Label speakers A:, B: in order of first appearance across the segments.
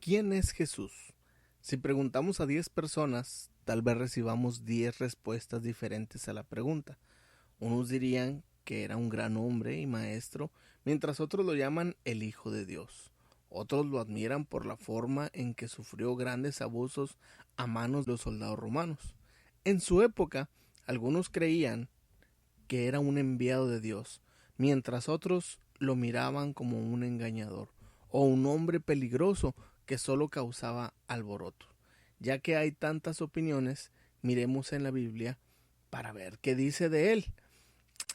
A: ¿Quién es Jesús? Si preguntamos a 10 personas, tal vez recibamos 10 respuestas diferentes a la pregunta. Unos dirían que era un gran hombre y maestro, mientras otros lo llaman el Hijo de Dios. Otros lo admiran por la forma en que sufrió grandes abusos a manos de los soldados romanos. En su época, algunos creían que era un enviado de Dios, mientras otros lo miraban como un engañador o un hombre peligroso que solo causaba alboroto. Ya que hay tantas opiniones, miremos en la Biblia para ver qué dice de él.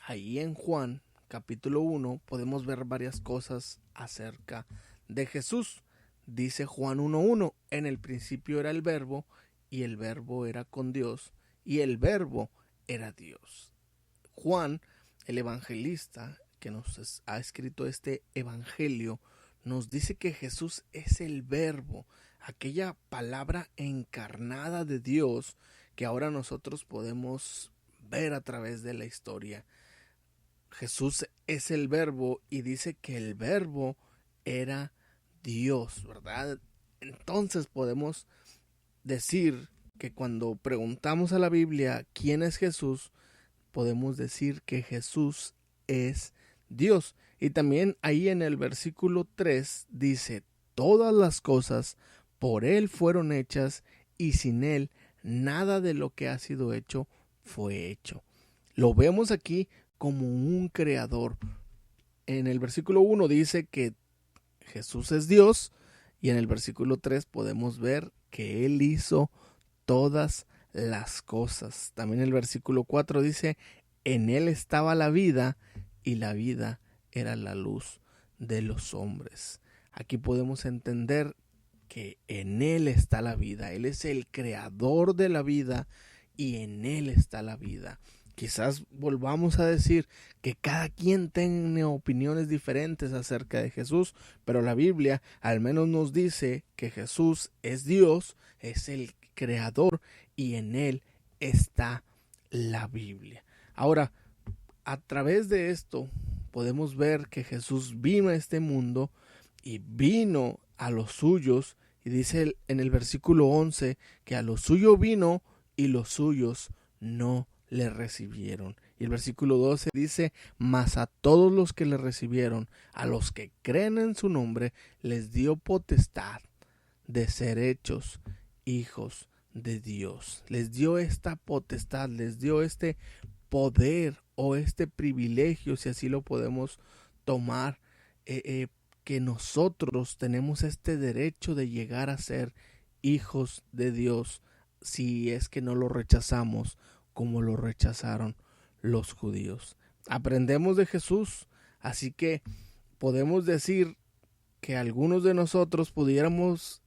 A: Ahí en Juan capítulo 1 podemos ver varias cosas acerca de Jesús. Dice Juan 1:1, en el principio era el verbo, y el verbo era con Dios, y el verbo era Dios. Juan, el evangelista que nos ha escrito este evangelio, nos dice que Jesús es el verbo, aquella palabra encarnada de Dios que ahora nosotros podemos ver a través de la historia. Jesús es el verbo y dice que el verbo era Dios, ¿verdad? Entonces podemos decir que cuando preguntamos a la Biblia quién es Jesús, podemos decir que Jesús es Dios. Y también ahí en el versículo 3 dice, todas las cosas por Él fueron hechas y sin Él nada de lo que ha sido hecho fue hecho. Lo vemos aquí como un creador. En el versículo 1 dice que Jesús es Dios y en el versículo 3 podemos ver que Él hizo todas las cosas. También el versículo 4 dice, en Él estaba la vida y la vida era la luz de los hombres. Aquí podemos entender que en Él está la vida. Él es el creador de la vida y en Él está la vida. Quizás volvamos a decir que cada quien tiene opiniones diferentes acerca de Jesús, pero la Biblia al menos nos dice que Jesús es Dios, es el creador y en Él está la Biblia. Ahora, a través de esto podemos ver que Jesús vino a este mundo y vino a los suyos, y dice en el versículo 11 que a los suyos vino y los suyos no le recibieron. Y el versículo 12 dice, mas a todos los que le recibieron, a los que creen en su nombre, les dio potestad de ser hechos hijos de Dios. Les dio esta potestad, les dio este poder o este privilegio, si así lo podemos tomar, que nosotros tenemos este derecho de llegar a ser hijos de Dios si es que no lo rechazamos como lo rechazaron los judíos. Aprendemos de Jesús, así que podemos decir que algunos de nosotros pudiéramos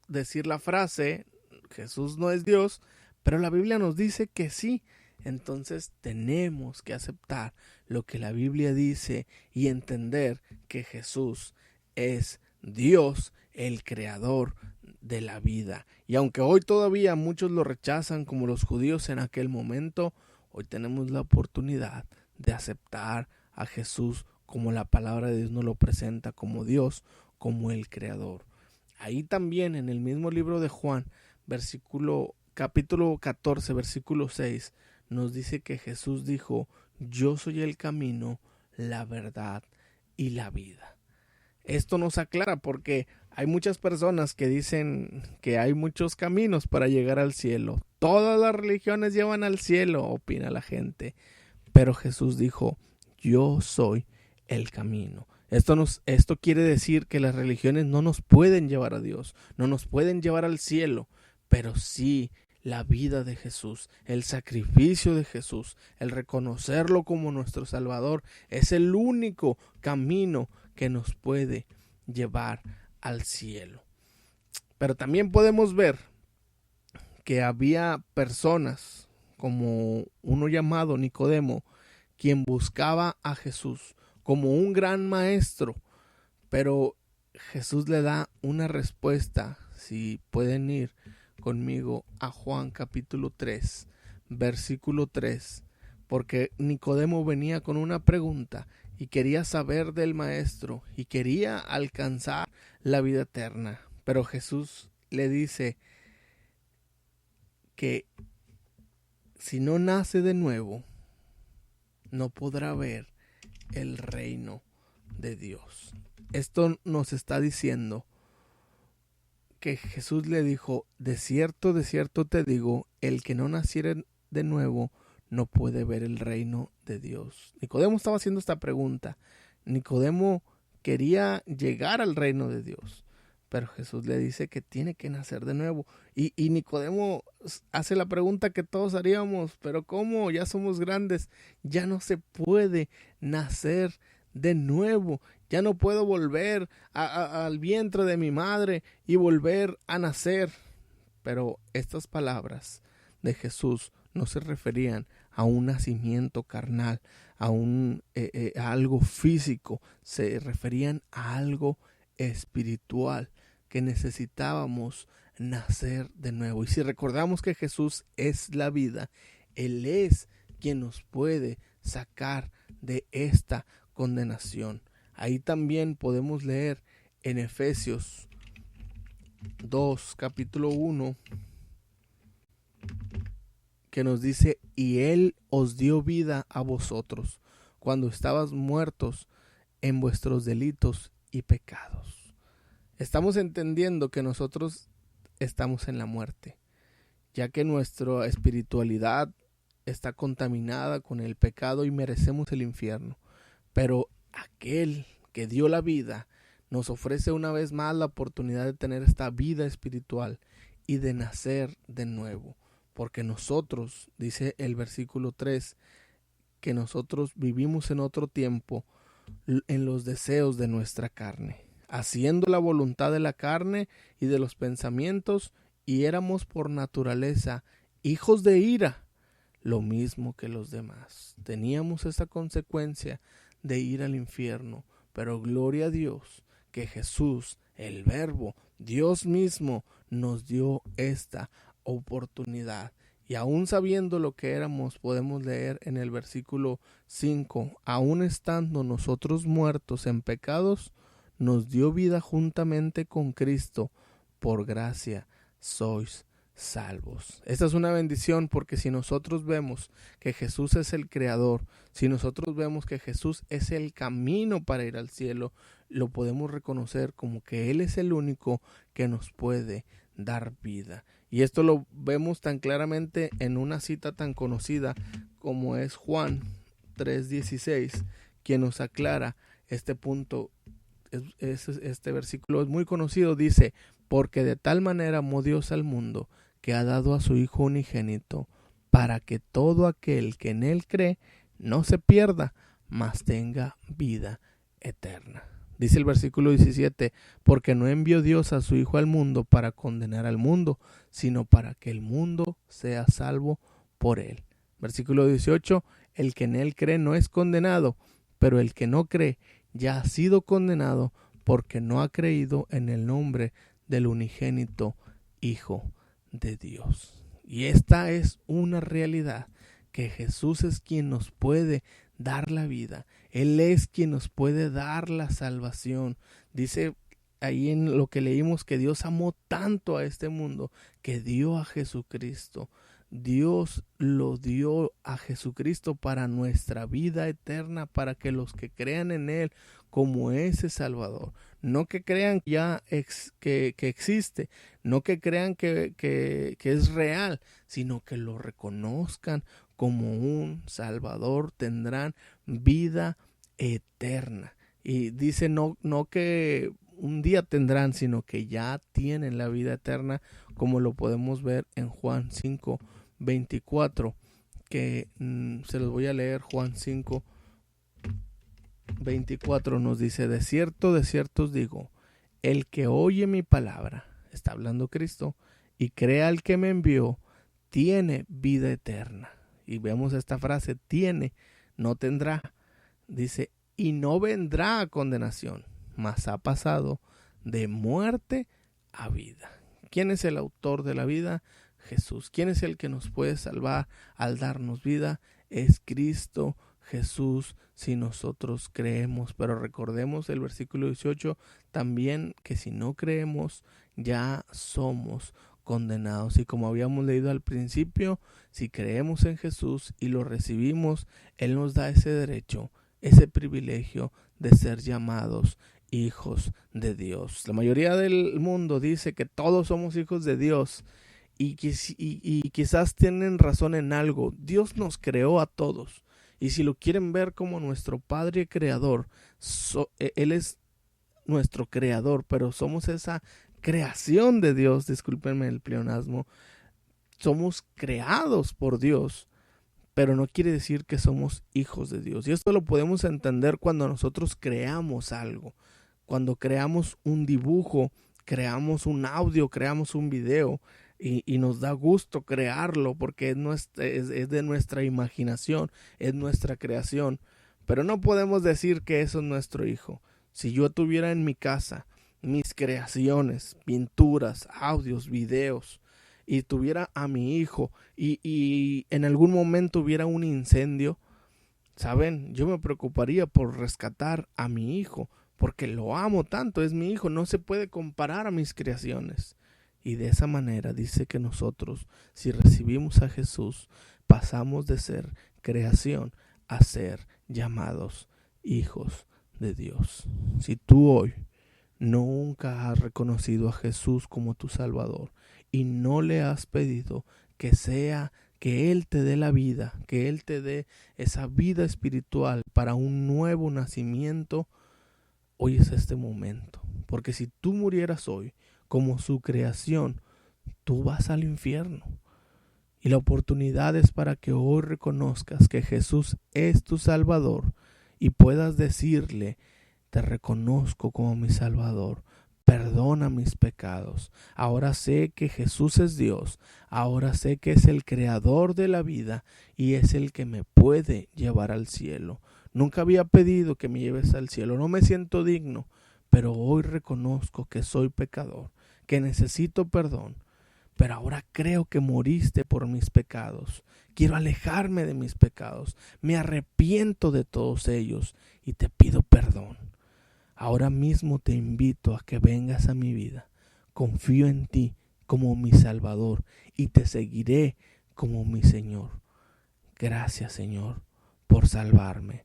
A: decir la frase, Jesús no es Dios, pero la Biblia nos dice que sí. Entonces tenemos que aceptar lo que la Biblia dice y entender que Jesús es Dios, el creador de la vida. Y aunque hoy todavía muchos lo rechazan como los judíos en aquel momento, hoy tenemos la oportunidad de aceptar a Jesús como la palabra de Dios nos lo presenta, como Dios, como el creador. Ahí también en el mismo libro de Juan, capítulo 14, versículo 6, nos dice que Jesús dijo, yo soy el camino, la verdad y la vida. Esto nos aclara porque hay muchas personas que dicen que hay muchos caminos para llegar al cielo. Todas las religiones llevan al cielo, opina la gente. Pero Jesús dijo, yo soy el camino. Esto quiere decir que las religiones no nos pueden llevar a Dios, no nos pueden llevar al cielo, pero sí la vida de Jesús, el sacrificio de Jesús, el reconocerlo como nuestro Salvador, es el único camino que nos puede llevar al cielo. Pero también podemos ver que había personas como uno llamado Nicodemo, quien buscaba a Jesús como un gran maestro, pero Jesús le da una respuesta. Si pueden ir conmigo a Juan capítulo 3, versículo 3, porque Nicodemo venía con una pregunta y quería saber del maestro y quería alcanzar la vida eterna. Pero Jesús le dice que si no nace de nuevo, no podrá ver el reino de Dios. Esto nos está diciendo que Jesús le dijo, de cierto te digo, el que no naciere de nuevo no puede ver el reino de Dios. Nicodemo estaba haciendo esta pregunta. Nicodemo quería llegar al reino de Dios, pero Jesús le dice que tiene que nacer de nuevo. Y Nicodemo hace la pregunta que todos haríamos, pero ¿cómo? Ya somos grandes, ya no se puede nacer de nuevo. Ya no puedo volver al vientre de mi madre y volver a nacer. Pero estas palabras de Jesús no se referían a un nacimiento carnal, a algo físico, se referían a algo espiritual, que necesitábamos nacer de nuevo. Y si recordamos que Jesús es la vida, Él es quien nos puede sacar de esta condenación. Ahí también podemos leer en Efesios 2, capítulo 1, que nos dice, y Él os dio vida a vosotros, cuando estabas muertos en vuestros delitos y pecados. Estamos entendiendo que nosotros estamos en la muerte, ya que nuestra espiritualidad está contaminada con el pecado y merecemos el infierno. Pero aquel que dio la vida nos ofrece una vez más la oportunidad de tener esta vida espiritual y de nacer de nuevo. Porque nosotros, dice el versículo 3, que nosotros vivimos en otro tiempo en los deseos de nuestra carne, haciendo la voluntad de la carne y de los pensamientos, y éramos por naturaleza hijos de ira, lo mismo que los demás. Teníamos esa consecuencia de ir al infierno, pero gloria a Dios que Jesús, el Verbo, Dios mismo, nos dio esta oportunidad. Y aún sabiendo lo que éramos, podemos leer en el versículo 5, aún estando nosotros muertos en pecados, nos dio vida juntamente con Cristo, por gracia sois salvos. Esta es una bendición, porque si nosotros vemos que Jesús es el creador, si nosotros vemos que Jesús es el camino para ir al cielo, lo podemos reconocer como que Él es el único que nos puede dar vida. Y esto lo vemos tan claramente en una cita tan conocida como es Juan 3:16, quien nos aclara este punto. Este versículo es muy conocido, dice, porque de tal manera amó Dios al mundo, que ha dado a su Hijo unigénito, para que todo aquel que en Él cree no se pierda, mas tenga vida eterna. Dice el versículo 17, porque no envió Dios a su Hijo al mundo para condenar al mundo, sino para que el mundo sea salvo por Él. Versículo 18, el que en Él cree no es condenado, pero el que no cree ya ha sido condenado, porque no ha creído en el nombre del unigénito Hijo de Dios. Y esta es una realidad, que Jesús es quien nos puede dar la vida. Él es quien nos puede dar la salvación. Dice ahí en lo que leímos que Dios amó tanto a este mundo que dio a Jesucristo. Dios lo dio a Jesucristo para nuestra vida eterna, para que los que crean en Él como ese Salvador, no que crean ya que existe, no que crean que es real, sino que lo reconozcan como un Salvador, tendrán vida eterna. Y dice no que un día tendrán, sino que ya tienen la vida eterna, como lo podemos ver en Juan 5:24, que se los voy a leer. Juan 5:24 nos dice, de cierto os digo, el que oye mi palabra, está hablando Cristo, y crea al que me envió, tiene vida eterna. Y vemos esta frase, tiene, no tendrá. Dice, y no vendrá a condenación, mas ha pasado de muerte a vida. ¿Quién es el autor de la vida? Jesús. ¿Quién es el que nos puede salvar al darnos vida? Es Cristo Jesús, si nosotros creemos. Pero recordemos el versículo 18 también, que si no creemos, ya somos condenados. Y como habíamos leído al principio, si creemos en Jesús y lo recibimos, Él nos da ese derecho, ese privilegio de ser llamados hijos de Dios. La mayoría del mundo dice que todos somos hijos de Dios y quizás tienen razón en algo. Dios nos creó a todos. Y si lo quieren ver como nuestro Padre Creador, Él es nuestro Creador, pero somos esa creación de Dios, discúlpenme el pleonasmo, somos creados por Dios, pero no quiere decir que somos hijos de Dios. Y esto lo podemos entender cuando nosotros creamos algo, cuando creamos un dibujo, creamos un audio, creamos un video. Y nos da gusto crearlo porque es de nuestra imaginación, es nuestra creación. Pero no podemos decir que eso es nuestro hijo. Si yo tuviera en mi casa mis creaciones, pinturas, audios, videos, y tuviera a mi hijo y en algún momento hubiera un incendio, ¿saben? Yo me preocuparía por rescatar a mi hijo, porque lo amo tanto, es mi hijo, no se puede comparar a mis creaciones. Y de esa manera dice que nosotros, si recibimos a Jesús, pasamos de ser creación a ser llamados hijos de Dios. Si tú hoy nunca has reconocido a Jesús como tu Salvador y no le has pedido que Él te dé la vida, que Él te dé esa vida espiritual para un nuevo nacimiento, hoy es este momento. Porque si tú murieras hoy como su creación, tú vas al infierno. Y la oportunidad es para que hoy reconozcas que Jesús es tu Salvador y puedas decirle: te reconozco como mi Salvador, perdona mis pecados. Ahora sé que Jesús es Dios, ahora sé que es el creador de la vida y es el que me puede llevar al cielo. Nunca había pedido que me lleves al cielo, no me siento digno, pero hoy reconozco que soy pecador, que necesito perdón. Pero ahora creo que moriste por mis pecados. Quiero alejarme de mis pecados. Me arrepiento de todos ellos y te pido perdón. Ahora mismo te invito a que vengas a mi vida. Confío en ti como mi Salvador y te seguiré como mi Señor. Gracias, Señor, por salvarme.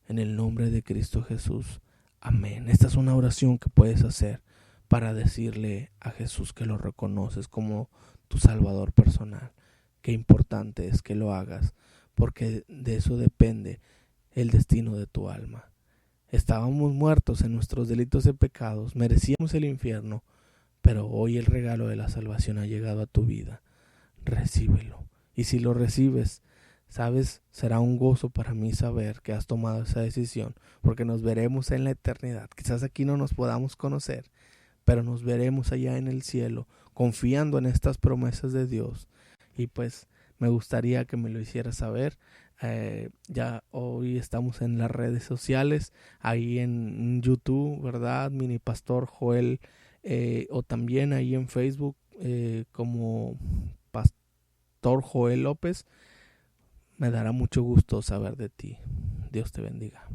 A: En el nombre de Cristo Jesús. Amén. Esta es una oración que puedes hacer para decirle a Jesús que lo reconoces como tu Salvador personal. Qué importante es que lo hagas, porque de eso depende el destino de tu alma. Estábamos muertos en nuestros delitos y pecados, merecíamos el infierno, pero hoy el regalo de la salvación ha llegado a tu vida. Recíbelo. Y si lo recibes, sabes, será un gozo para mí saber que has tomado esa decisión, porque nos veremos en la eternidad. Quizás aquí no nos podamos conocer, pero nos veremos allá en el cielo, confiando en estas promesas de Dios. Y pues me gustaría que me lo hicieras saber. Ya hoy estamos en las redes sociales, ahí en YouTube, ¿verdad? Mini Pastor Joel, o también ahí en Facebook como Pastor Joel López. Me dará mucho gusto saber de ti. Dios te bendiga.